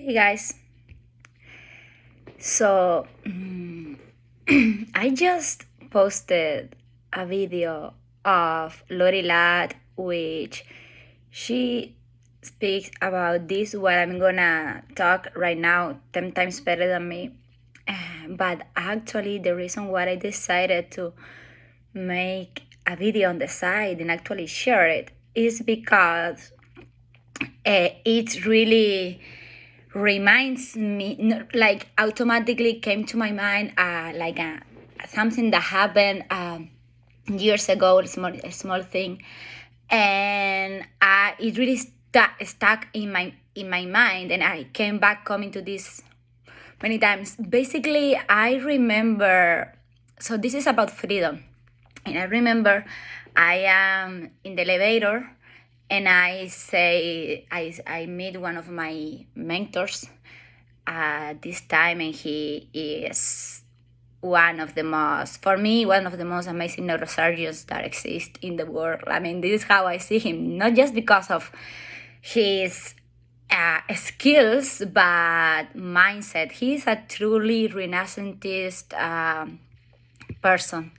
Hey guys, so I just posted a video of Lori Ladd, which she speaks about this, what I'm gonna talk right now, 10 times better than me. But actually, the reason why I decided to make a video on the side and actually share it is because it really reminds me, like automatically came to my mind, something that happened years ago, a small thing, and it really stuck in my mind, and I came back coming to this many times. Basically, I remember. So this is about freedom, and I remember I am in the elevator and I meet one of my mentors at this time, and he is for me, one of the most amazing neurosurgeons that exist in the world. I mean, this is how I see him, not just because of his skills, but mindset. He's a truly renaissantist person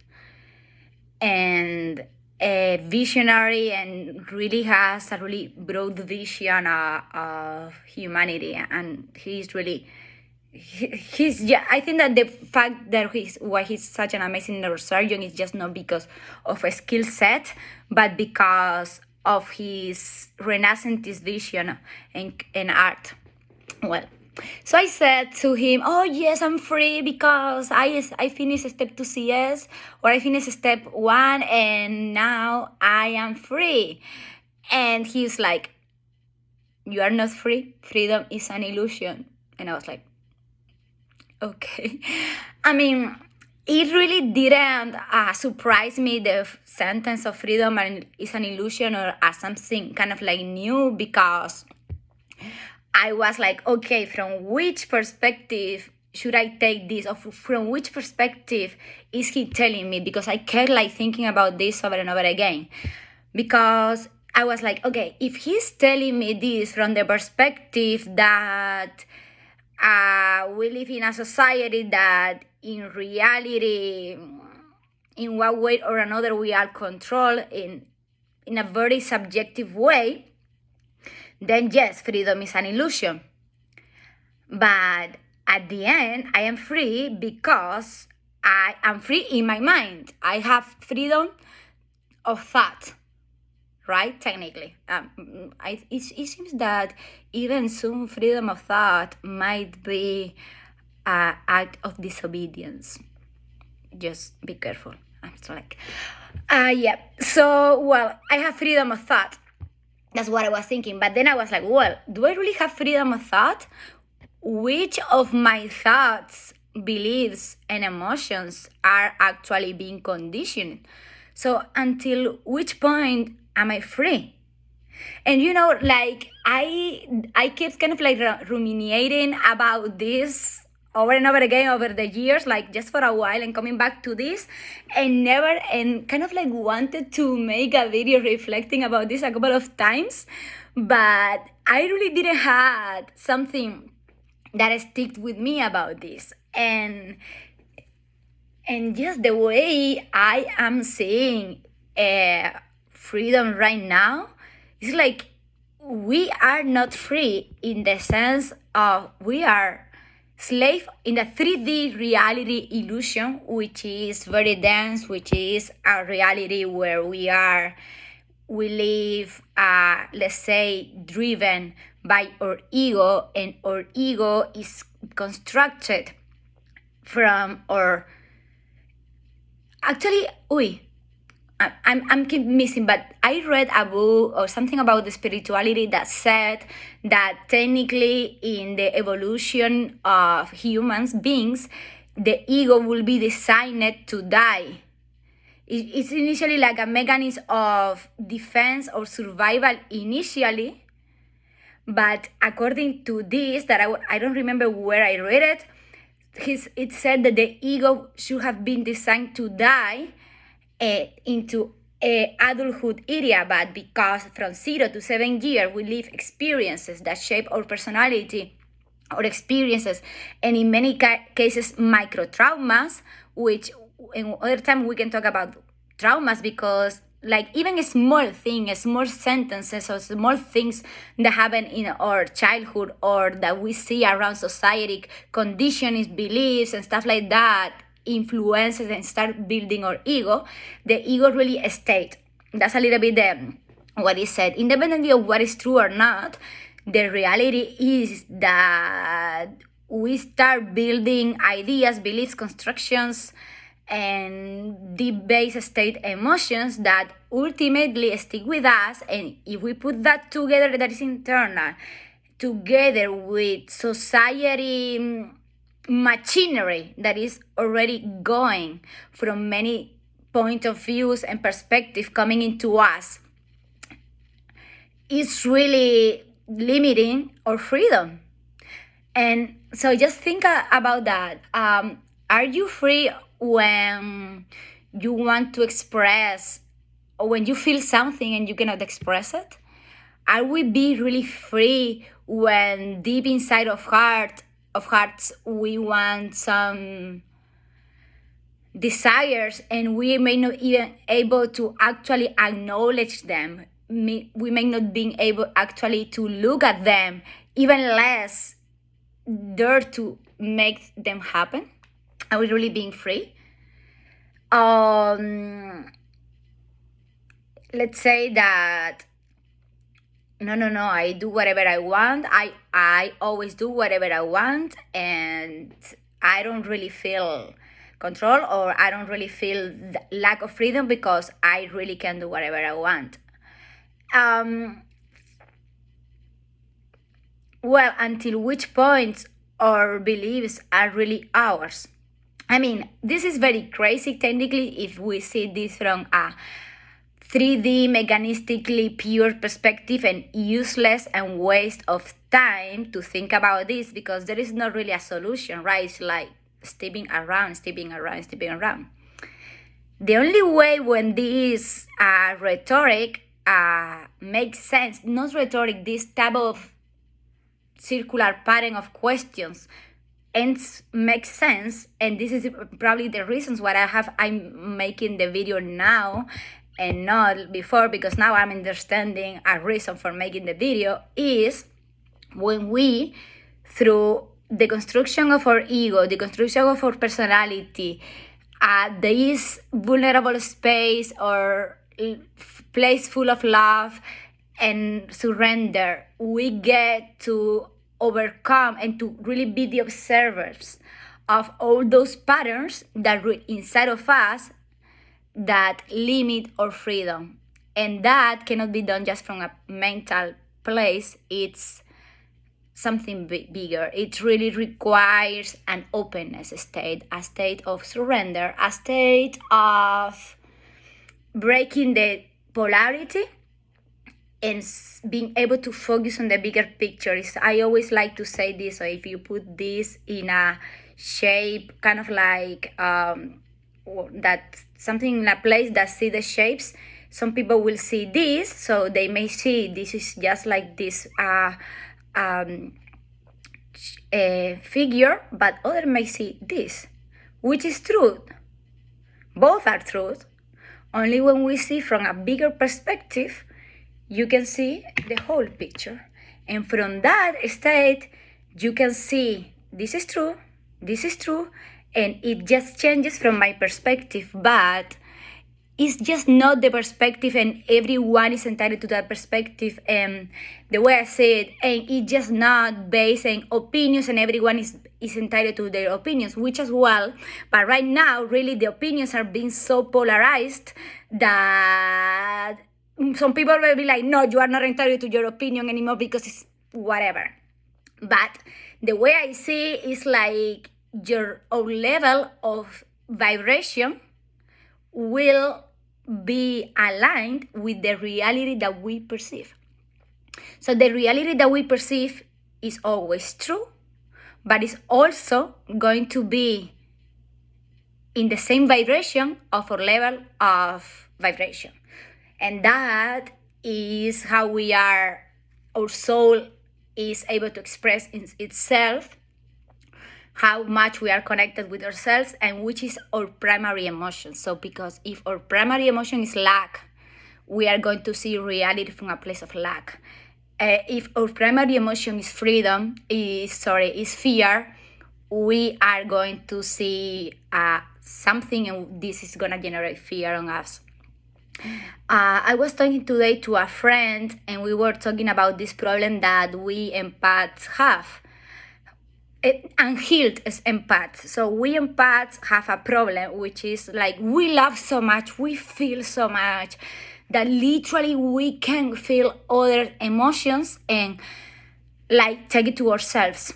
and a visionary, and really has a really broad vision of humanity. And I think that the fact that why he's such an amazing neurosurgeon is just not because of a skill set, but because of his renaissance vision and art. Well, so I said to him, "Oh yes, I'm free because I finished step 2 CS, or I finished step 1, and now I am free." And he's like, "You are not free. Freedom is an illusion." And I was like, "Okay." I mean, it really didn't surprise me, the sentence of freedom is an illusion, or as something kind of like new, because I was like, okay, from which perspective should I take this? Or from which perspective is he telling me? Because I kept like thinking about this over and over again. Because I was like, okay, if he's telling me this from the perspective that we live in a society that in reality, in one way or another, we are controlled in a very subjective way, then yes, freedom is an illusion. But at the end, I am free because I am free in my mind. I have freedom of thought, right? Technically. It seems that even some freedom of thought might be an act of disobedience. Just be careful. I'm so like, yeah. So, well, I have freedom of thought. That's what I was thinking. But then I was like, well, do I really have freedom of thought? Which of my thoughts, beliefs, and emotions are actually being conditioned? So until which point am I free? And like I keep kind of like ruminating about this over and over again over the years, like just for a while, and coming back to this, and kind of like wanted to make a video reflecting about this a couple of times, but I really didn't have something that sticked with me about this. And just the way I am seeing freedom right now, it's like we are not free in the sense of we are slave in the 3D reality illusion, which is very dense, which is a reality where we live, let's say, driven by our ego, and our ego is constructed from our. Actually, I'm keep missing, but I read a book or something about the spirituality that said that technically in the evolution of humans beings, the ego will be designed to die. It's initially like a mechanism of defense or survival initially, but according to this, that I don't remember where I read it, it said that the ego should have been designed to die into adulthood area, but because from 0 to 7 years we live experiences that shape our personality or experiences, and in many cases micro traumas, which in other time we can talk about traumas, because like even small things, small sentences or small things that happen in our childhood or that we see around society, conditioning beliefs and stuff like that, influences and start building our ego. The ego really stayed. That's a little bit what is said. Independently of what is true or not, the reality is that we start building ideas, beliefs, constructions, and deep base state emotions that ultimately stick with us. And if we put that together, that is internal, together with society machinery that is already going from many point of views and perspective coming into us, is really limiting our freedom. And so just think about that. Are you free when you want to express, or when you feel something and you cannot express it? Are we be really free when deep inside of hearts we want some desires and we may not even able to actually acknowledge them? We may not be able actually to look at them, even less dare to make them happen. Are we really being free? Let's say that no, I do whatever I want. I always do whatever I want, and I don't really feel control, or I don't really feel the lack of freedom because I really can do whatever I want. Well, until which point our beliefs are really ours? I mean, this is very crazy technically if we see this from a 3D mechanistically pure perspective, and useless and waste of time to think about this, because there is not really a solution, right? It's like stepping around. The only way when this rhetoric makes sense, not rhetoric, this type of circular pattern of questions ends makes sense, and this is probably the reasons why I'm making the video now and not before, because now I'm understanding a reason for making the video, is when we, through the construction of our ego, the construction of our personality, this vulnerable space or place full of love and surrender, we get to overcome and to really be the observers of all those patterns that are inside of us that limit our freedom. And that cannot be done just from a mental place. It's something bigger. It really requires an openness state, a state of surrender, a state of breaking the polarity and being able to focus on the bigger picture. I always like to say this, so if you put this in a shape, kind of like that something in a place that see the shapes, some people will see this, so they may see this is just like this figure, but other may see this, which is truth. Both are truth. Only when we see from a bigger perspective, you can see the whole picture. And from that state, you can see this is true, and it just changes from my perspective, but it's just not the perspective, and everyone is entitled to that perspective, and the way I say it, and it's just not based on opinions, and everyone is entitled to their opinions, which as well, but right now, really the opinions are being so polarized that some people will be like, no, you are not entitled to your opinion anymore because it's whatever. But the way I see it is like your own level of vibration will be aligned with the reality that we perceive. So the reality that we perceive is always true, but it's also going to be in the same vibration of our level of vibration. And that is how we are, our soul is able to express in itself how much we are connected with ourselves and which is our primary emotion. So because if our primary emotion is lack, we are going to see reality from a place of lack. If our primary emotion is is fear, we are going to see something, and this is going to generate fear on us. I was talking today to a friend, and we were talking about this problem that we empaths have. Unhealed as empaths. So we empaths have a problem, which is like we love so much, we feel so much that literally we can feel other emotions and like take it to ourselves.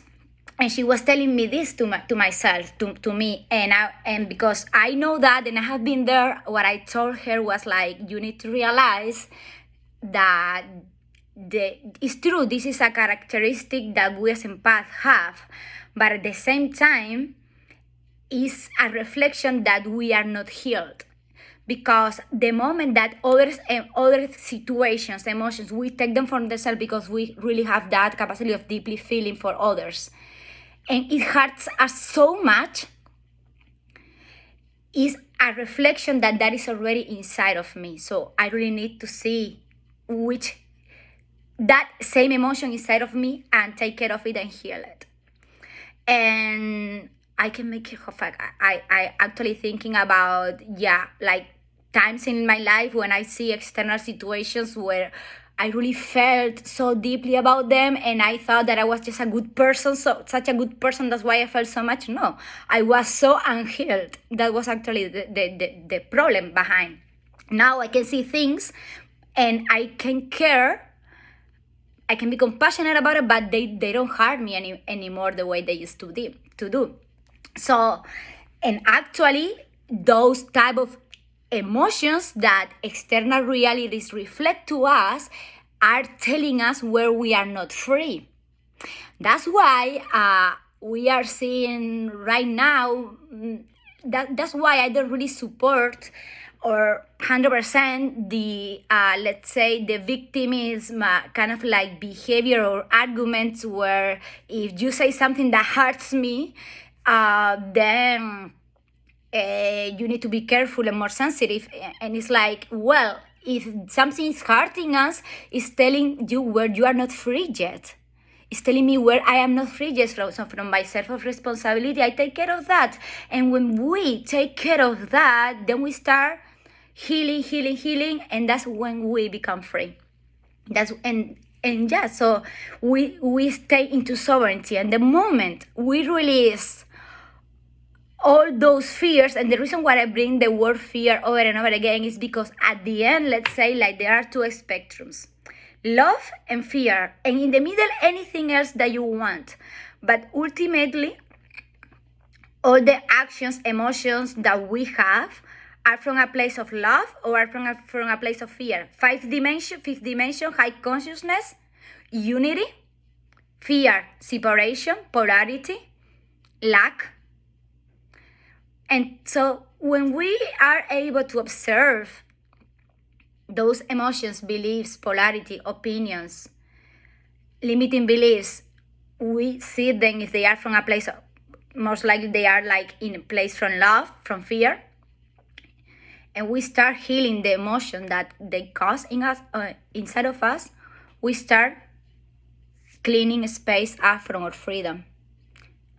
And she was telling me this to myself, to me, and because I know that and I have been there, what I told her was like, you need to realize that it's true, this is a characteristic that we as empaths have, but at the same time, is a reflection that we are not healed. Because the moment that other situations, emotions, we take them from themselves because we really have that capacity of deeply feeling for others. And it hurts us so much, is a reflection that is already inside of me. So I really need to see which that same emotion inside of me and take care of it and heal it. And I can make it fact. I actually thinking about, like times in my life when I see external situations where I really felt so deeply about them and I thought that I was just a good person, such a good person, that's why I felt so much. No, I was so unhealed. That was actually the problem behind. Now I can see things and I can care, I can be compassionate about it, but they don't hurt me anymore the way they used to do. So, and actually, those type of emotions that external realities reflect to us are telling us where we are not free. That's why we are seeing right now, that's why I don't really support or 100% the, let's say, the victimism kind of like behavior or arguments where if you say something that hurts me, then you need to be careful and more sensitive. And it's like, well, if something is hurting us, it's telling you where you are not free yet. It's telling me where I am not free yet from my self of responsibility. I take care of that. And when we take care of that, then we start healing, and that's when we become free. So we stay into sovereignty, and the moment we release all those fears, and the reason why I bring the word fear over and over again is because at the end, let's say, like there are two spectrums, love and fear, and in the middle anything else that you want. But ultimately, all the actions, emotions that we have are from a place of love or are from a place of fear. Fifth dimension, high consciousness, unity, fear, separation, polarity, lack. And so when we are able to observe those emotions, beliefs, polarity, opinions, limiting beliefs, we see them if they are from a place of, most likely they are like in a place from love, from fear, and we start healing the emotion that they cause in us, inside of us. We start cleaning space up from our freedom,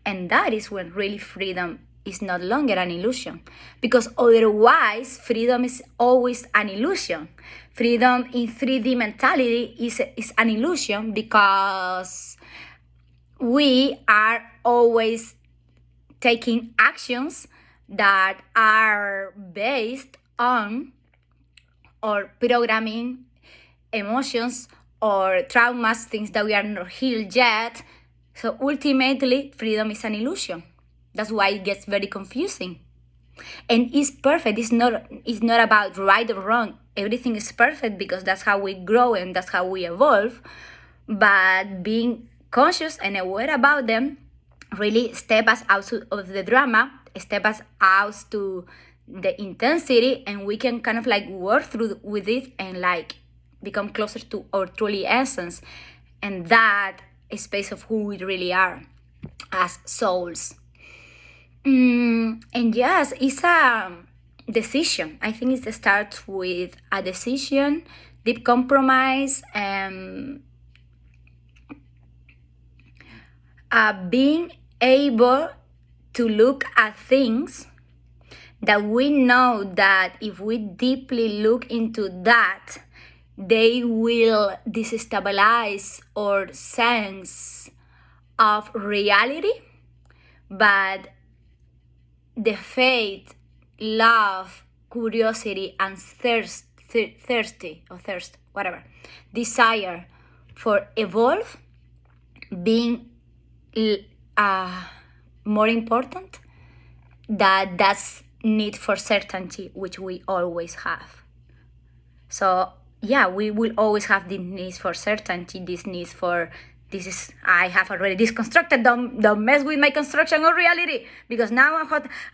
and that is when really freedom is no longer an illusion, because otherwise freedom is always an illusion. Freedom in 3D mentality is an illusion because we are always taking actions that are based on or programming emotions or traumas, things that we are not healed yet. So ultimately, freedom is an illusion. That's why it gets very confusing. And it's perfect. It's not about right or wrong. Everything is perfect because that's how we grow and that's how we evolve. But being conscious and aware about them really step us out of the drama, step us out to the intensity, and we can kind of like work through with it and like become closer to our truly essence. And that space of who we really are as souls. And yes, it's a decision. I think it starts with a decision, deep compromise, and being able to look at things that we know that if we deeply look into that, they will destabilize our sense of reality. But the faith, love, curiosity, and thirst, desire for evolve being more important than that's need for certainty, which we always have. So yeah, we will always have the need for certainty, this need for this is I have already deconstructed. Don't mess with my construction of reality, because now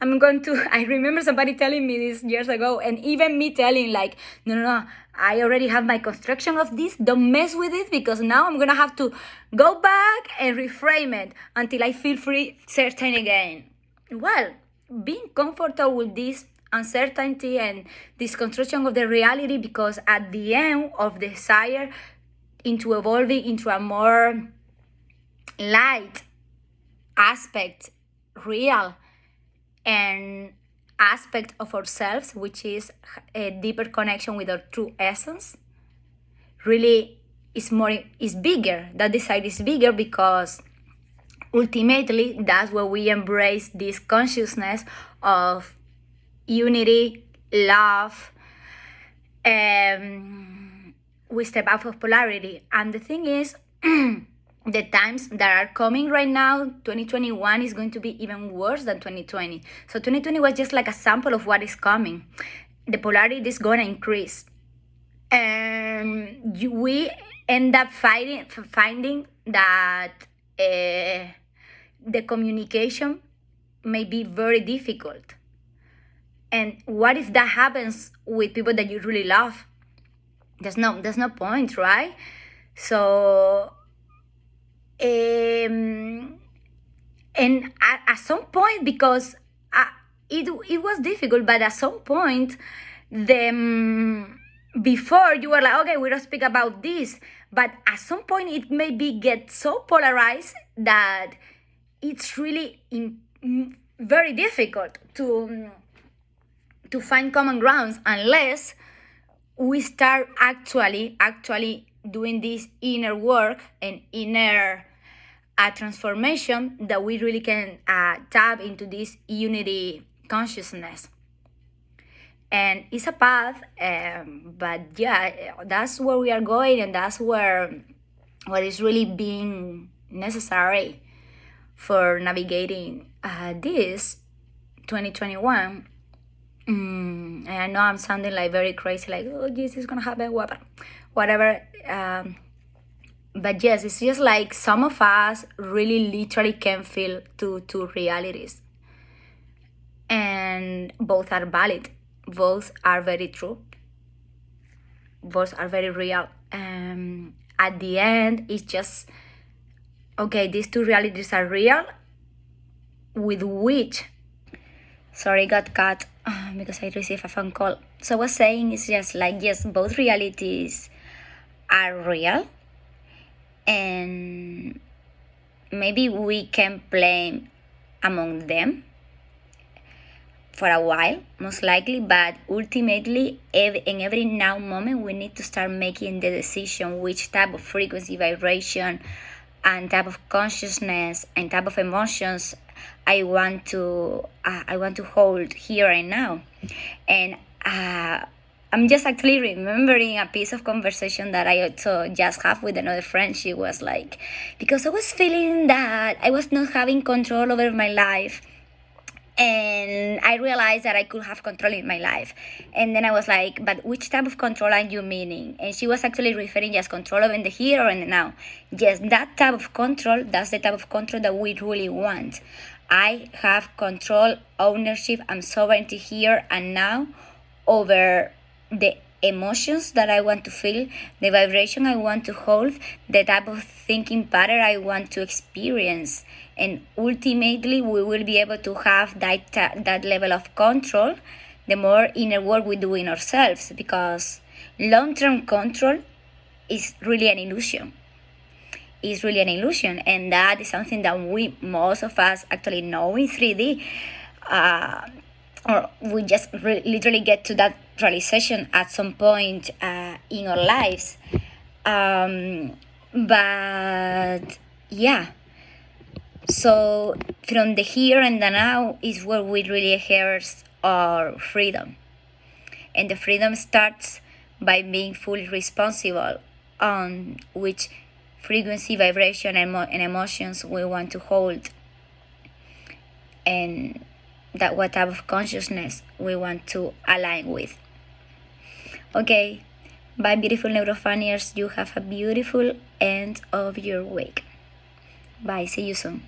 I'm going to. I remember somebody telling me this years ago, and even me telling like, no, I already have my construction of this. Don't mess with it, because now I'm gonna have to go back and reframe it until I feel free, certain again. Well, being comfortable with this uncertainty and this construction of the reality, because at the end of the desire into evolving into a more light aspect, real and aspect of ourselves, which is a deeper connection with our true essence, really is bigger. That desire is bigger, because ultimately that's where we embrace this consciousness of unity, love, we step out of polarity. And the thing is, the times that are coming right now, 2021 is going to be even worse than 2020. So 2020 was just like a sample of what is coming. The polarity is going to increase. And we end up finding that the communication may be very difficult. And what if that happens with people that you really love? There's no point, right? So, and at some point, because it was difficult, but at some point, before you were like, okay, we don't speak about this, but at some point it maybe get so polarized that it's really very difficult to find common grounds, unless we start actually doing this inner work and inner transformation, that we really can tap into this unity consciousness. And it's a path, but yeah, that's where we are going, and that's what is really being necessary for navigating this 2021. And I know I'm sounding like very crazy, like, oh, this is gonna happen, whatever. But yes, it's just like some of us really literally can feel two realities, and both are valid, both are very true, both are very real. At the end, it's just, okay, these two realities are real, with which, sorry, got cut because I received a phone call. So I was saying, it's just like, yes, both realities are real, and maybe we can play among them for a while, most likely, but ultimately, in every now moment, we need to start making the decision which type of frequency, vibration, and type of consciousness and type of emotions I want to hold here and now. And I'm just actually remembering a piece of conversation that I also just have with another friend. She was like, because I was feeling that I was not having control over my life, and I realized that I could have control in my life. And then I was like, but which type of control are you meaning? And she was actually referring just control over in the here or in the now. Yes, that type of control, that's the type of control that we really want. I have control, ownership, and sovereignty here and now over the emotions that I want to feel, the vibration I want to hold, the type of thinking pattern I want to experience. And ultimately, we will be able to have that level of control the more inner work we do in ourselves, because long-term control is really an illusion. Is really an illusion, and that is something that most of us actually know in 3D, or we just literally get to that realization at some point in our lives. But yeah, so from the here and the now is where we really exert our freedom, and the freedom starts by being fully responsible on which frequency, vibration, and emotions we want to hold, and that what type of consciousness we want to align with. Okay, bye, beautiful Neurofaniers. You have a beautiful end of your week. Bye, see you soon.